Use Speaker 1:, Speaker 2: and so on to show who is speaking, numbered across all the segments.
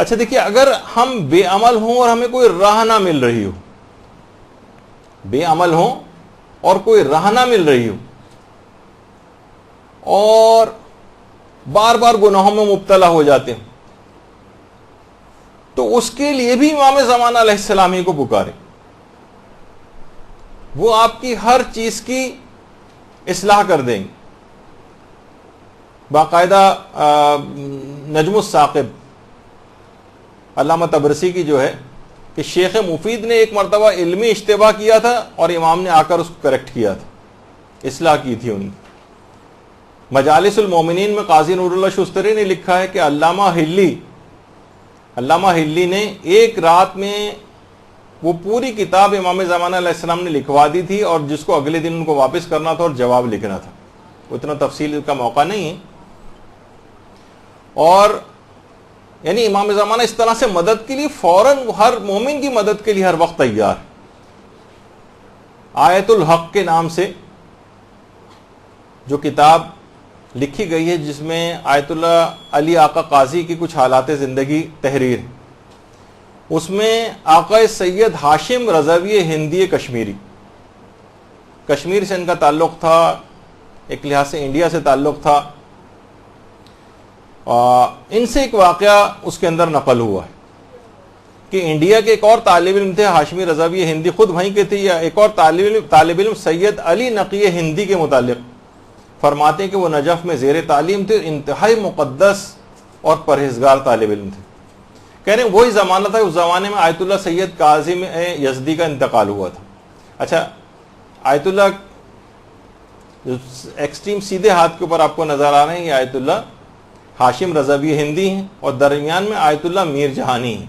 Speaker 1: اچھا دیکھیے، اگر ہم بے عمل ہوں اور ہمیں کوئی راہ نہ مل رہی ہو، بے عمل ہوں اور کوئی راہ نہ مل رہی ہو اور بار بار گناہوں میں مبتلا ہو جاتے ہیں، تو اس کے لیے بھی امام زمانہ علیہ السلام ہی کو پکارے. وہ آپ کی ہر چیز کی اصلاح کر دیں گے. باقاعدہ نجم الثاقب علامہ طبرسی کی جو ہے کہ شیخ مفید نے ایک مرتبہ علمی اشتباہ کیا تھا اور امام نے آ کر اس کو کریکٹ کیا تھا، اصلاح کی تھی ان کی. مجالس المومنین میں قاضی نور اللہ شستری نے لکھا ہے کہ علامہ ہلی نے ایک رات میں وہ پوری کتاب امام زمانہ علیہ السلام نے لکھوا دی تھی، اور جس کو اگلے دن ان کو واپس کرنا تھا اور جواب لکھنا تھا. اتنا تفصیل کا موقع نہیں ہے. اور یعنی امام زمانہ اس طرح سے مدد کے لیے فوراً ہر مومن کی مدد کے لیے ہر وقت تیار. آیت الحق کے نام سے جو کتاب لکھی گئی ہے، جس میں آیت اللہ علی آقا قاضی کی کچھ حالات زندگی تحریر، اس میں آقا سید ہاشم رضوی ہندی کشمیری، کشمیر سے ان کا تعلق تھا، ایک لحاظ سے انڈیا سے تعلق تھا. ان سے ایک واقعہ اس کے اندر نقل ہوا ہے کہ انڈیا کے ایک اور طالب علم تھے ہاشمی رضوی ہندی، خود وہیں کے تھے، یا ایک اور طالب علم سید علی نقی ہندی کے متعلق فرماتے ہیں کہ وہ نجف میں زیر تعلیم تھے، انتہائی مقدس اور پرہیزگار طالب علم تھے. کہہ رہے ہیں وہی زمانہ تھا، اس زمانے میں آیت اللہ سید کاظم یزدی کا انتقال ہوا تھا. اچھا، آیت اللہ ایکسٹریم سیدھے ہاتھ کے اوپر آپ کو نظر آ رہے ہیں، یہ آیت اللہ ہاشم رضوی ہندی ہیں، اور درمیان میں آیت اللہ میر جہانی ہیں.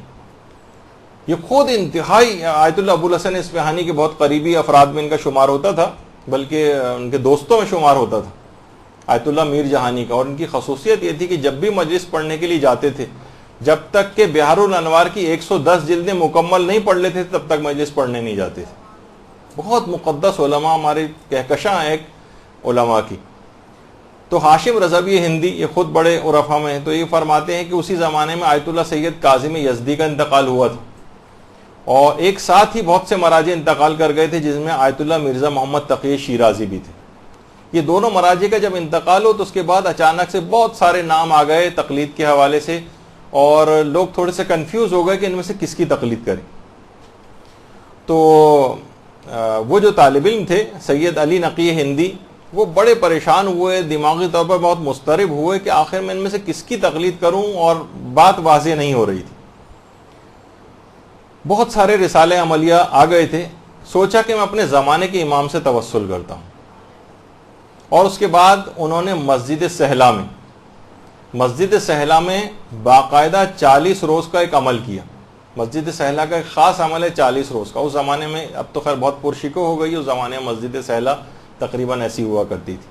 Speaker 1: یہ خود انتہائی آیت اللہ ابو الحسن اصفہانی کے بہت قریبی افراد میں ان کا شمار ہوتا تھا، بلکہ ان کے دوستوں میں شمار ہوتا تھا آیت اللہ میر جہانی کا. اور ان کی خصوصیت یہ تھی کہ جب بھی مجلس پڑھنے کے لیے جاتے تھے، جب تک کہ بہار الانوار کی 110 جلدیں مکمل نہیں پڑھ لیتے تھے تب تک مجلس پڑھنے نہیں جاتے تھے. بہت مقدس علماء، ہمارے کہکشاں ایک علماء کی. تو ہاشم رضوی ہندی یہ خود بڑے عرفا میں ہیں، تو یہ فرماتے ہیں کہ اسی زمانے میں آیت اللہ سید کاظم یزدی کا انتقال ہوا تھا، اور ایک ساتھ ہی بہت سے مراجع انتقال کر گئے تھے، جس میں آیت اللہ مرزا محمد تقی شیرازی بھی تھے. یہ دونوں مراجع کا جب انتقال ہو تو اس کے بعد اچانک سے بہت سارے نام آ گئے تقلید کے حوالے سے، اور لوگ تھوڑے سے کنفیوز ہو گئے کہ ان میں سے کس کی تقلید کریں. تو وہ جو طالب علم تھے سید علی نقی ہندی، وہ بڑے پریشان ہوئے، دماغی طور پر بہت مضطرب ہوئے کہ آخر میں ان میں سے کس کی تقلید کروں، اور بات واضح نہیں ہو رہی تھی. بہت سارے رسالے عملیہ آ گئے تھے. سوچا کہ میں اپنے زمانے کے امام سے توسل کرتا ہوں، اور اس کے بعد انہوں نے مسجد سہلا میں باقاعدہ 40 روز کا ایک عمل کیا. مسجد سہلا کا ایک خاص عمل ہے 40 روز کا. اس زمانے میں، اب تو خیر بہت پرشکو ہو گئی، اس زمانے میں مسجد سہلا تقریباً ایسی ہوا کرتی تھی.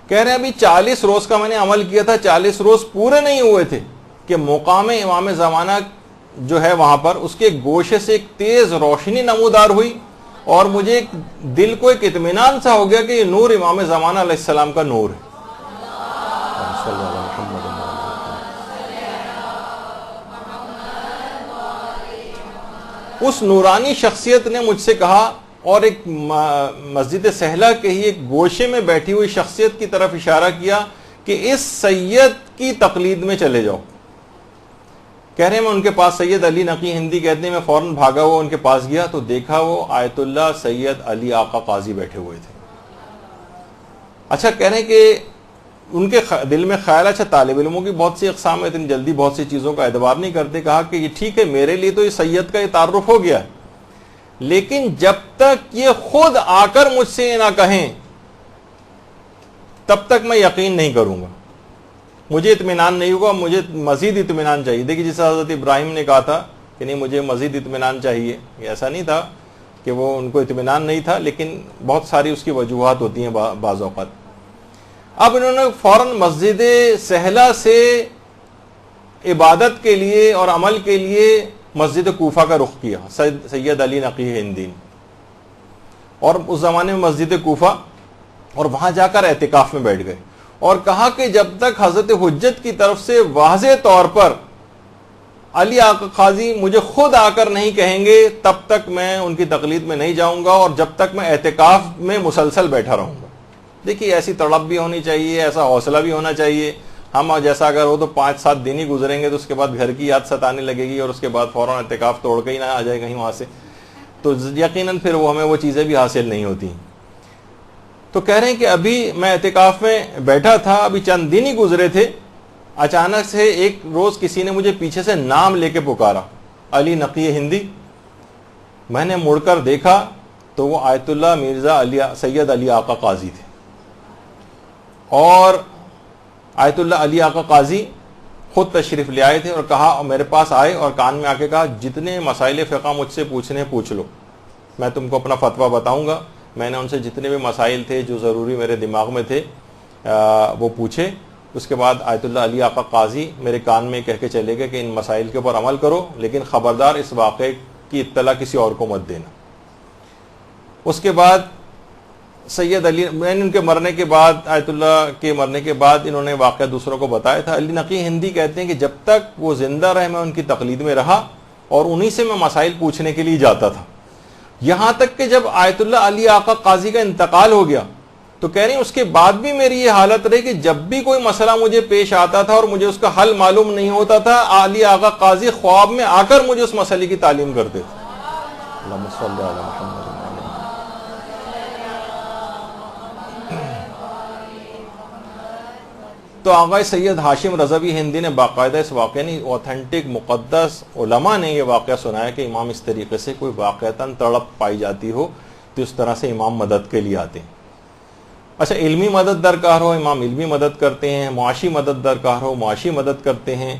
Speaker 1: کہہ رہے ہیں ابھی 40 روز کا میں نے عمل کیا تھا، 40 روز پورے نہیں ہوئے تھے کہ مقام امام زمانہ جو ہے وہاں پر اس کے گوشے سے ایک تیز روشنی نمودار ہوئی، اور مجھے دل کو ایک اطمینان سا ہو گیا کہ یہ نور امام زمانہ علیہ السلام کا نور ہے. اس نورانی شخصیت نے مجھ سے کہا، اور ایک مسجد سہلا کے ہی ایک گوشے میں بیٹھی ہوئی شخصیت کی طرف اشارہ کیا کہ اس سید کی تقلید میں چلے جاؤ. کہہ رہے ہیں میں ان کے پاس، سید علی نقی ہندی کہتے ہیں، میں فوراً بھاگا ہوا ان کے پاس گیا تو دیکھا وہ آیت اللہ سید علی آقا قاضی بیٹھے ہوئے تھے. اچھا، کہہ رہے ہیں کہ ان کے دل میں خیال، اچھا طالب علموں کی بہت سی اقسام ہے، اتنی جلدی بہت سی چیزوں کا اعتبار نہیں کرتے. کہا کہ یہ ٹھیک ہے، میرے لیے تو یہ سید کا یہ تعارف ہو گیا، لیکن جب تک یہ خود آ کر مجھ سے نہ کہیں تب تک میں یقین نہیں کروں گا، مجھے اطمینان نہیں ہوگا، مجھے مزید اطمینان چاہیے. دیکھیے جیسے حضرت ابراہیم نے کہا تھا کہ نہیں مجھے مزید اطمینان چاہیے، ایسا نہیں تھا کہ وہ ان کو اطمینان نہیں تھا، لیکن بہت ساری اس کی وجوہات ہوتی ہیں بعض اوقات. اب انہوں نے فوراً مسجد سہلا سے عبادت کے لیے اور عمل کے لیے مسجد کوفہ کا رخ کیا، سید علی نقی ہندی، اور اس زمانے میں مسجد کوفہ، اور وہاں جا کر اعتکاف میں بیٹھ گئے، اور کہا کہ جب تک حضرت حجت کی طرف سے واضح طور پر علی آقا قاضی مجھے خود آ کر نہیں کہیں گے تب تک میں ان کی تقلید میں نہیں جاؤں گا، اور جب تک میں اعتکاف میں مسلسل بیٹھا رہوں گا۔ دیکھیے ایسی تڑپ بھی ہونی چاہیے، ایسا حوصلہ بھی ہونا چاہیے۔ ہم جیسا اگر ہو تو 5-7 دن ہی گزریں گے تو اس کے بعد گھر کی یاد ستانے لگے گی، اور اس کے بعد فوراً اعتکاف توڑ کے ہی نہ آ جائے کہیں وہاں سے، تو یقیناً پھر ہمیں وہ چیزیں بھی حاصل نہیں ہوتی۔ تو کہہ رہے ہیں کہ ابھی میں اعتکاف میں بیٹھا تھا، ابھی چند دن ہی گزرے تھے، اچانک سے ایک روز کسی نے مجھے پیچھے سے نام لے کے پکارا، علی نقی ہندی۔ میں نے مڑ کر دیکھا تو وہ آیت اللہ مرزا سید علی آقا قاضی تھے، اور آیت اللہ علی آقا قاضی خود تشریف لے آئے تھے، اور کہا، میرے پاس آئے اور کان میں آ کے کہا، جتنے مسائل فقہ مجھ سے پوچھنے پوچھ لو، میں تم کو اپنا فتویٰ بتاؤں گا۔ میں نے ان سے جتنے بھی مسائل تھے جو ضروری میرے دماغ میں تھے وہ پوچھے۔ اس کے بعد آیت اللہ علی آقا قاضی میرے کان میں کہہ کے چلے گئے کہ ان مسائل کے اوپر عمل کرو، لیکن خبردار اس واقعے کی اطلاع کسی اور کو مت دینا۔ اس کے بعد سید علی، میں نے ان کے مرنے کے بعد، آیت اللہ کے مرنے کے بعد انہوں نے واقعہ دوسروں کو بتایا تھا۔ علی نقی ہندی کہتے ہیں کہ جب تک وہ زندہ رہے میں ان کی تقلید میں رہا، اور انہی سے میں مسائل پوچھنے کے لیے جاتا تھا، یہاں تک کہ جب آیت اللہ علی آقا قاضی کا انتقال ہو گیا تو کہہ رہے ہیں اس کے بعد بھی میری یہ حالت رہی کہ جب بھی کوئی مسئلہ مجھے پیش آتا تھا اور مجھے اس کا حل معلوم نہیں ہوتا تھا، علی آقا قاضی خواب میں آ کر مجھے اس مسئلے کی تعلیم کرتے تھے۔ اللہم صلی علی محمد۔ تو آقا سید ہاشم رضوی ہندی نے باقاعدہ اس واقعہ نے اوتھینٹک مقدس علماء نے یہ واقعہ سنایا کہ امام اس طریقے سے کوئی واقعتاً تڑپ پائی جاتی ہو تو اس طرح سے امام مدد کے لیے آتے ہیں۔ اچھا، علمی مدد درکار ہو امام علمی مدد کرتے ہیں، معاشی مدد درکار ہو معاشی مدد کرتے ہیں،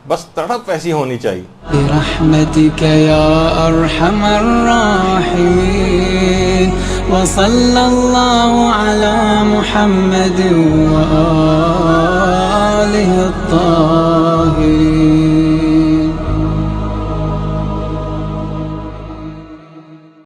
Speaker 1: بس تڑپ ایسی ہونی چاہیے۔
Speaker 2: برحمتک یا ارحم الراحمین وصلی اللہ علی محمد وآلہ الطاہرین۔